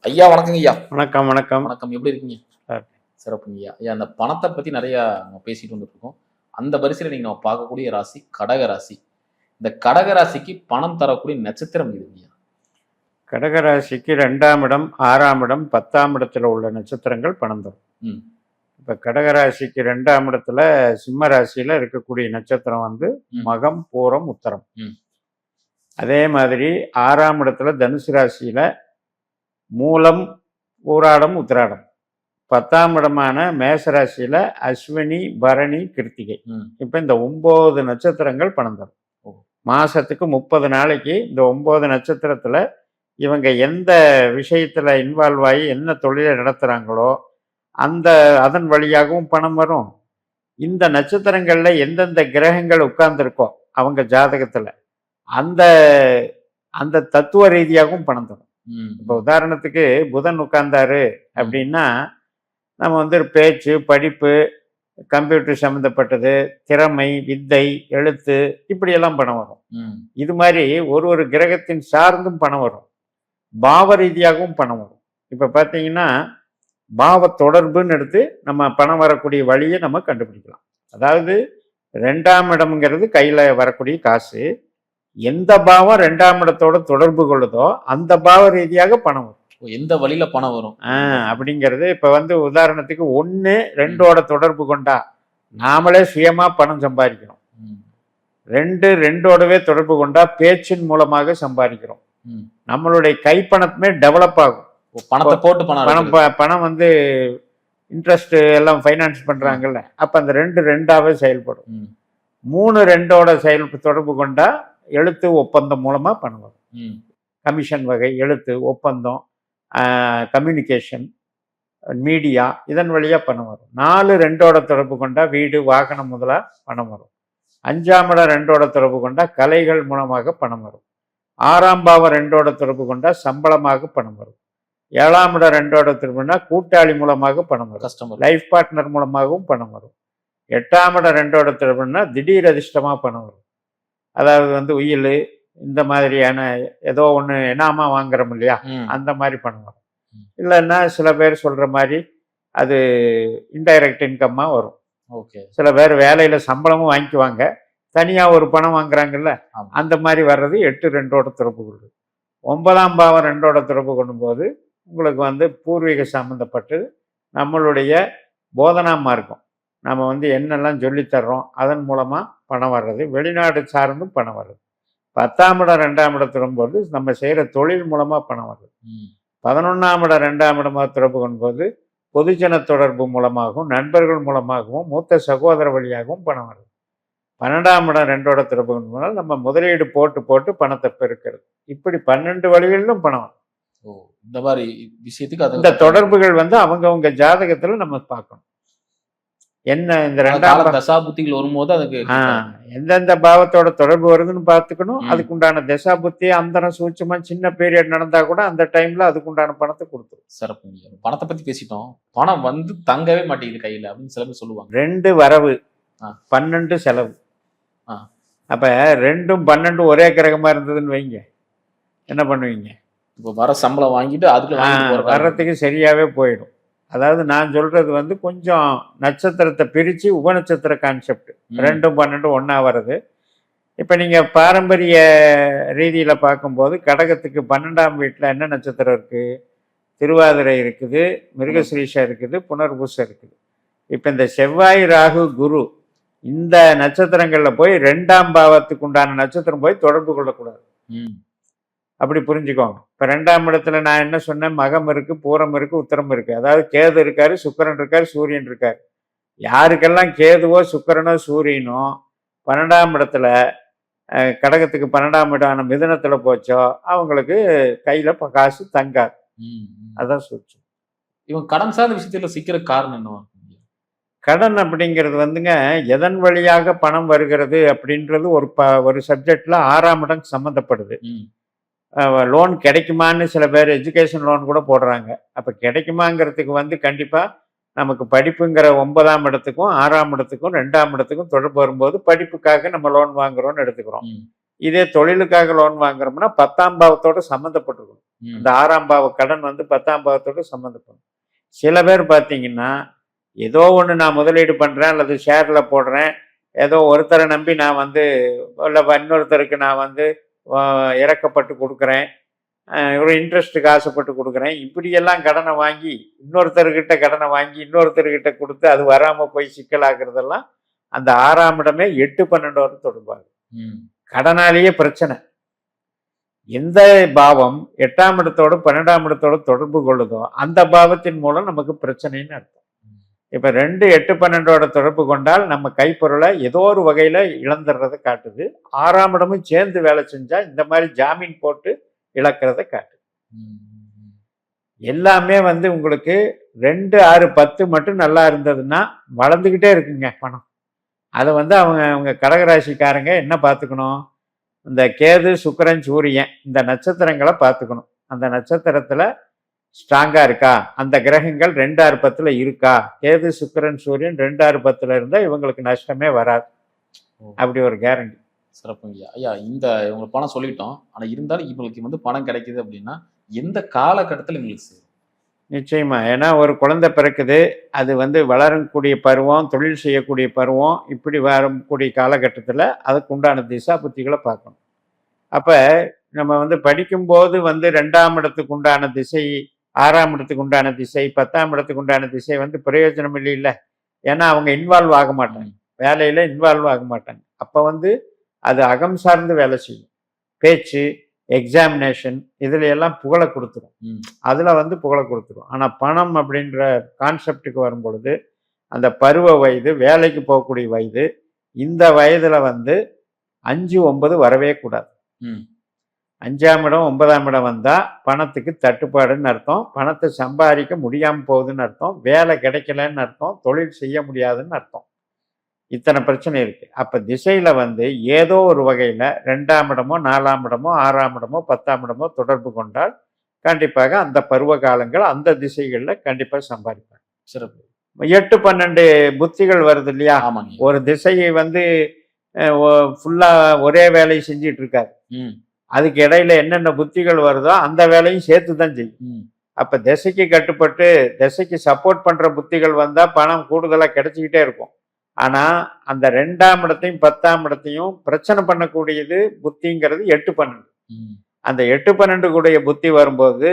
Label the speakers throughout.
Speaker 1: ஐயா வணக்கங்க ஐயா.
Speaker 2: வணக்கம் வணக்கம்.
Speaker 1: வணக்கம். எப்படி இருக்கீங்க?
Speaker 2: சார்.
Speaker 1: சிறப்புங்க ஐயா. ஐயா அந்த பணத்த பத்தி நெறையா நம்ம பேசிட்டு வந்துட்டுருக்கோம். அந்த வரிசையில இன்னைக்கு நம்ம பார்க்கக்கூடிய ராசி கடக ராசி. இந்த கடக ராசிக்கு பணம் தரக்கூடிய நட்சத்திரம் எதுங்கய்யா?
Speaker 2: கடகராசிக்கு 2ஆம் இடம், 6ஆம் இடம், 10ஆம் இடத்துல உள்ள நட்சத்திரங்கள் பணம் தரும்.
Speaker 1: ம்.
Speaker 2: இப்ப கடகராசிக்கு 2ஆம் இடத்துல சிம்ம ராசியில இருக்கக்கூடிய நட்சத்திரம் வந்து மகம், பூரம், உத்தரம்.
Speaker 1: ம்.
Speaker 2: அதே மாதிரி 6ஆம் இடத்துல தனுசு ராசியில மூலம், பூராடம், உத்திராடம். 10ஆம் இடமான மேசராசியில அஸ்வினி, பரணி, கிருத்திகை. இப்ப இந்த 9 நட்சத்திரங்கள் பணம் தரும். மாசத்துக்கு 30 நாளைக்கு இந்த 9 நட்சத்திரத்துல இவங்க எந்த விஷயத்துல இன்வால்வ் ஆகி என்ன தொழிலை நடத்துறாங்களோ அதன் வழியாகவும் பணம் வரும். இந்த நட்சத்திரங்கள்ல எந்தெந்த கிரகங்கள் உட்கார்ந்துருக்கோ அவங்க ஜாதகத்துல அந்த அந்த தத்துவ ரீதியாகவும் பணம் தரும். இப்போ உதாரணத்துக்கு புதன் உட்கார்ந்தாரு அப்படின்னா நம்ம வந்து பேச்சு, படிப்பு, கம்ப்யூட்டர் சம்மந்தப்பட்டது, திறமை, வித்தை, எழுத்து, இப்படியெல்லாம் பணம் வரும். இது மாதிரி ஒரு கிரகத்தின் சார்ந்தும் பணம் வரும். பாவ ரீதியாகவும் பணம் வரும். இப்போ பார்த்தீங்கன்னா பாவ தொடர்புன்னு எடுத்து நம்ம பணம் வரக்கூடிய வழியை நம்ம கண்டுபிடிக்கலாம். அதாவது 2ஆம் இடம்ங்கிறது கையில் வரக்கூடிய காசு. எந்த பாவம் 2ஆம் இடத்தோட தொடர்பு கொள்ளுதோ அந்த பாவ ரீதியாக பணம் வரும்.
Speaker 1: எந்த வழியில பணம் வரும்
Speaker 2: அப்படிங்கிறது இப்ப வந்து உதாரணத்துக்கு 1, 2ஓட தொடர்பு கொண்டா நாமளே சுயமா பணம் சம்பாதிக்கிறோம். 2, 2ஓடவே தொடர்பு கொண்டா பேச்சின் மூலமாக சம்பாதிக்கிறோம். நம்மளுடைய கைப்பணத்துமே டெவலப் ஆகும்.
Speaker 1: பணத்தை போட்டு
Speaker 2: பணம் வந்து இன்ட்ரெஸ்ட் எல்லாம் ஃபைனான்ஸ் பண்றாங்கல்ல, அப்ப அந்த 2 2ஆவே செயல்படும். 3, 2ஓட தொடர்பு கொண்டா எழுத்து ஒப்பந்தம் மூலமா பணம் வரும். கமிஷன் வகை, எழுத்து ஒப்பந்தம், கம்யூனிகேஷன், மீடியா, இதன் வழியா பணம் வரும். 4, 2ஓட தொடர்பு கொண்டா வீடு, வாகனம் முதலா பணம் வரும். 5ஆம் இடம் 2ஓட தொடர்பு கொண்டா கலைகள் மூலமாக பணம் வரும். 6ஆம் பாவம் 2ஓட தொடர்பு கொண்டா சம்பளமாக பணம் வரும். 7ஆம் இடம் 2ஓட தொடர்புனா கூட்டாளி மூலமாக பணம் வரும். லைஃப் பார்ட்னர் மூலமாகவும் பணம் வரும். 8ஆம் இடம் 2ஓட தொடர்புனா திடீர் அதிர்ஷ்டமா பணம் வரும். அதாவது வந்து உயில், இந்த மாதிரியான ஏதோ ஒன்று எனாமா வாங்குறோம் இல்லையா, அந்த மாதிரி பணம் வரும். இல்லைன்னா சில பேர் சொல்ற மாதிரி அது இன்டைரக்ட் இன்கம்மா வரும்.
Speaker 1: ஓகே. சில
Speaker 2: பேர் வேலையில சம்பளமும் வாங்கிக்குவாங்க, தனியா ஒரு பணம் வாங்குறாங்கல்ல, அந்த மாதிரி வர்றது 8, 2ஓட தொடர்பு கொள்ளுது. 9ஆம் பாவம் 2ஓட தொடர்பு கொள்ளும்போது உங்களுக்கு வந்து பூர்வீக சம்பந்தப்பட்டு நம்மளுடைய போதனா மார்க்கம், நம்ம வந்து என்னெல்லாம் சொல்லித்தர்றோம் அதன் மூலமா பணம் வர்றது. வெளிநாடு சார்ந்தும் பணம் வர்றது. 10ஆம் இடம் 2ஆம் இடம் திரும்பும்போது நம்ம செய்கிற தொழில் மூலமாக பணம் வருது. 11ஆம் இடம் 2ஆம் இடமாக தொடர்பு கொள்ளும்போது பொதுஜன தொடர்பு மூலமாகவும் நண்பர்கள் மூலமாகவும் மூத்த சகோதர வழியாகவும் பணம் வருது. 12ஆம் இடம் 2ஓட தொடர்பு கொள்ளும்போது நம்ம முதலீடு போட்டு பணத்தை பெருக்கிறது. இப்படி 12 வழிகளிலும் பணம் வரும்.
Speaker 1: இந்த மாதிரி விஷயத்துக்கு
Speaker 2: இந்த தொடர்புகள் வந்து அவங்கவுங்க ஜாதகத்தில் நம்ம பார்க்கணும். என்ன இந்த 2ஆம்
Speaker 1: தசாபுத்திகள் வரும்போது அதுக்கு
Speaker 2: எந்தெந்த பாவத்தோட தொடர்பு வருதுன்னு பார்த்துக்கணும். அதுக்குண்டான தசாபுத்தி, அந்தரம், சூட்சமா சின்ன பீரியட் நடந்தா கூட அந்த டைம்ல அதுக்குண்டான பணத்தை கொடுத்துரும்.
Speaker 1: சிறப்பு. பணத்தை பத்தி பேசிட்டோம். பணம் வந்து தங்கவே மாட்டேங்குது கையில அப்படின்னு சில பேர் சொல்லுவாங்க.
Speaker 2: 2 வரவு, 12 செலவு. அப்ப 2ம் 12 ஒரே கிரகமா இருந்ததுன்னு வைங்க, என்ன பண்ணுவீங்க?
Speaker 1: இப்போ வர சம்பளம் வாங்கிட்டு அதுக்கு
Speaker 2: வர்றதுக்கு சரியாவே போயிடும். அதாவது நான் சொல்றது வந்து கொஞ்சம் நட்சத்திரத்தை பிரிச்சு உபநட்சத்திர கான்செப்ட். 2, 12 ஒன்னா வருது. இப்ப நீங்க பாரம்பரிய ரீதியில பார்க்கும்போது கடகத்துக்கு 12ஆம் வீட்டுல என்ன நட்சத்திரம் இருக்கு? திருவாதிரை இருக்குது, மிருகசிரீஷம் இருக்குது, புனர்பூசம் இருக்குது. இப்ப இந்த செவ்வாய், ராகு, குரு இந்த நட்சத்திரங்கள்ல போய் 2ஆம் பாவத்துக்கு உண்டான நட்சத்திரம் போய் தொடர்பு கொள்ளக்கூடாது. அப்படி புரிஞ்சுக்கோங்க. இப்ப 2ஆம் இடத்துல நான் என்ன சொன்னேன்? மகம் இருக்கு, பூரம் இருக்கு, உத்தரம் இருக்கு. அதாவது கேது இருக்காரு, சுக்கிரன் இருக்காரு, சூரியன் இருக்காரு. யாருக்கெல்லாம் கேதுவோ சுக்கிரனோ சூரியனோ 12ஆம் இடத்துல கடகத்துக்கு 12ஆம் இடம் மிதுனத்துல போச்சோ அவங்களுக்கு கையில காசு தங்காது. அதான் சூழ்ச்சி.
Speaker 1: இவங்க கடன் சார்ந்த விஷயத்துல சிக்கிற காரணம் என்ன?
Speaker 2: கடன் அப்படிங்கிறது வந்துங்க எதன் வழியாக பணம் வருகிறது அப்படின்றது ஒரு சப்ஜெக்ட்ல 6ஆம் இடம் சம்மந்தப்படுது. லோன் கிடைக்குமான்னு சில பேர் எஜுகேஷன் லோன் கூட போடுறாங்க. அப்போ கிடைக்குமாங்கிறதுக்கு வந்து கண்டிப்பாக நமக்கு படிப்புங்கிற 9ஆம் இடத்துக்கும் 6ஆம் இடத்துக்கும் 2ஆம் இடத்துக்கும் தொடர்பு வரும்போது படிப்புக்காக நம்ம லோன் வாங்குறோம்னு எடுத்துக்கிறோம். இதே தொழிலுக்காக லோன் வாங்குறோம்னா 10ஆம் பாவத்தோட சம்மந்தப்பட்டிருக்கணும். இந்த 6ஆம் பாவ கடன் வந்து 10ஆம் பாவத்தோட சம்மந்தப்படும். சில பேர் பார்த்தீங்கன்னா ஏதோ ஒன்று நான் முதலீடு பண்ணுறேன் அல்லது ஷேரில் போடுறேன், ஏதோ ஒருத்தரை நம்பி நான் வந்து இல்லை இன்னொருத்தருக்கு நான் வந்து இறக்கப்பட்டு கொடுக்குறேன், ஒரு இன்ட்ரெஸ்ட்டுக்கு ஆசைப்பட்டு கொடுக்குறேன், இப்படியெல்லாம் கடனை வாங்கி இன்னொருத்தர்கிட்ட கடனை வாங்கி இன்னொருத்தர்கிட்ட கொடுத்து அது வராமல் போய் சிக்கலாக்குறதெல்லாம் அந்த 6ஆம் இடமே 8-12 தொடர்பாகும். கடனாலேயே பிரச்சனை. எந்த பாவம் 8ஆம் இடத்தோடு 12ஆம் இடத்தோடு தொடர்பு கொள்ளுதோ அந்த பாவத்தின் மூலம் நமக்கு பிரச்சனைன்னு அர்த்தம். இப்போ 2, 8, 12 தொடர்பு கொண்டால் நம்ம கைப்பொருளை ஏதோ ஒரு வகையில் இழந்துடுறதை காட்டுது. 6ஆம் இடமும் சேர்ந்து வேலை செஞ்சா இந்த மாதிரி ஜாமீன் போட்டு இழக்கிறத காட்டுது. எல்லாமே வந்து உங்களுக்கு 2, 6, 10 மட்டும் நல்லா இருந்ததுன்னா வளர்ந்துக்கிட்டே இருக்குங்க பணம். அதை வந்து அவங்க கடகராசிக்காரங்க என்ன பார்த்துக்கணும், இந்த கேது, சுக்கிரன், சூரியன் இந்த நட்சத்திரங்களை பார்த்துக்கணும். அந்த நட்சத்திரத்தில் ஸ்ட்ராங்காக இருக்கா, அந்த கிரகங்கள் 2, 6, 10 இருக்கா, கேது, சுக்கிரன், சூரியன் 2, 6, 10 இருந்தால் இவங்களுக்கு நஷ்டமே வராது. அப்படி ஒரு கேரண்டி.
Speaker 1: சிறப்புங்க ஐயா. இந்த இவங்க பணம் சொல்லிட்டோம், ஆனால் இருந்தாலும் இவங்களுக்கு வந்து பணம் கிடைக்குது அப்படின்னா எந்த காலகட்டத்தில் இவங்களுக்கு சேரும்?
Speaker 2: நிச்சயமா. ஏன்னா ஒரு குழந்தை பிறக்குது, அது வந்து வளரக்கூடிய பருவம், தொழில் செய்யக்கூடிய பருவம், இப்படி வரக்கூடிய காலகட்டத்தில் அதுக்கு உண்டான திசா புத்திகளை பார்க்கணும். அப்போ நம்ம வந்து படிக்கும்போது வந்து 2ஆம் இடத்துக்கு உண்டான திசை, 6ஆம் இடத்துக்கு உண்டான திசை, 10ஆம் இடத்துக்கு உண்டான திசை வந்து பிரயோஜனம் இல்லை. ஏன்னா அவங்க இன்வால்வ் ஆக மாட்டாங்க, வேலையில் இன்வால்வ் ஆக மாட்டாங்க. அப்போ வந்து அது அகம் சார்ந்து வேலை செய்யும். பேச்சு, எக்ஸாமினேஷன் இதுல எல்லாம் புகழை கொடுத்துரும். அதுல வந்து புகழை கொடுத்துரும். ஆனா பணம் அப்படின்ற கான்செப்டுக்கு வரும் பொழுது அந்த பருவ வயது, வேலைக்கு போகக்கூடிய வயது, இந்த வயதுல வந்து 5, 9 வரவே கூடாது. 5ஆம் இடம் 9ஆம் இடம் வந்தா பணத்துக்கு தட்டுப்பாடுன்னு அர்த்தம், பணத்தை சம்பாதிக்க முடியாம போகுதுன்னு அர்த்தம், வேலை கிடைக்கலன்னு அர்த்தம், தொழில் செய்ய முடியாதுன்னு அர்த்தம். இத்தனை பிரச்சனை இருக்கு. அப்ப திசையில வந்து ஏதோ ஒரு வகையில 2ஆம் இடமோ 4ஆம் இடமோ 6ஆம் இடமோ 10ஆம் இடமோ தொடர்பு கொண்டால் கண்டிப்பாக அந்த பருவ காலங்கள் அந்த திசைகள்ல கண்டிப்பா சம்பாதிப்பாங்க.
Speaker 1: சிறப்பு.
Speaker 2: 8, 12 புத்திகள் வருது இல்லையா? ஒரு திசையை வந்து ஃபுல்லா ஒரே வேலையை செஞ்சிட்டு இருக்காரு. அதுக்கு இடையில என்னென்ன புத்திகள் வருதோ அந்த வேலையும் சேர்த்து தான் செய்யும். அப்ப திசைக்கு கட்டுப்பட்டு திசைக்கு சப்போர்ட் பண்ற புத்திகள் வந்தா பணம் கூடுதலா கிடைச்சிக்கிட்டே இருக்கும். ஆனா அந்த 2ஆம் இடத்தையும் 10ஆம் இடத்தையும் பிரச்சனை பண்ணக்கூடியது புத்திங்கிறது 8, 12. அந்த 8, 12 கூடிய புத்தி வரும்போது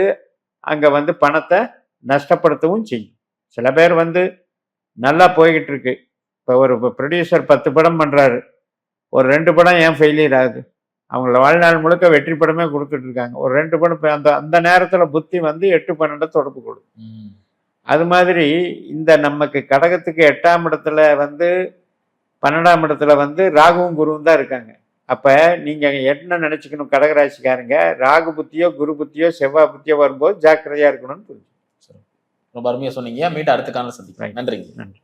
Speaker 2: அங்க வந்து பணத்தை நஷ்டப்படுத்தவும் செய்யும். சில பேர் வந்து நல்லா போய்கிட்டு இருக்கு. இப்போ ஒரு ப்ரொடியூசர் 10 படம் பண்றாரு, ஒரு 2 படம் ஏன் ஃபெயிலியர் ஆகுது? அவங்கள வாழ்நாள் முழுக்க வெற்றி படமே கொடுத்துட்டு இருக்காங்க. ஒரு 2 படம் அந்த அந்த நேரத்துல புத்தி வந்து 8, 12 தொடர்பு கொடுக்கும். அது மாதிரி இந்த நமக்கு கடகத்துக்கு 8ஆம் இடத்துல வந்து 12ஆம் இடத்துல வந்து ராகுவும் குருவும் தான் இருக்காங்க. அப்ப நீங்க என்ன நினைச்சுக்கணும், கடகராசிக்காரங்க ராகு புத்தியோ குரு புத்தியோ செவ்வாய் புத்தியோ வரும்போது ஜாக்கிரதையா இருக்கணும்னு புரிஞ்சு.
Speaker 1: ரொம்ப அருமையா சொன்னீங்க. மீண்டும் அடுத்த காலம் சந்திக்கிறேன். நன்றிங்க.
Speaker 2: நன்றி.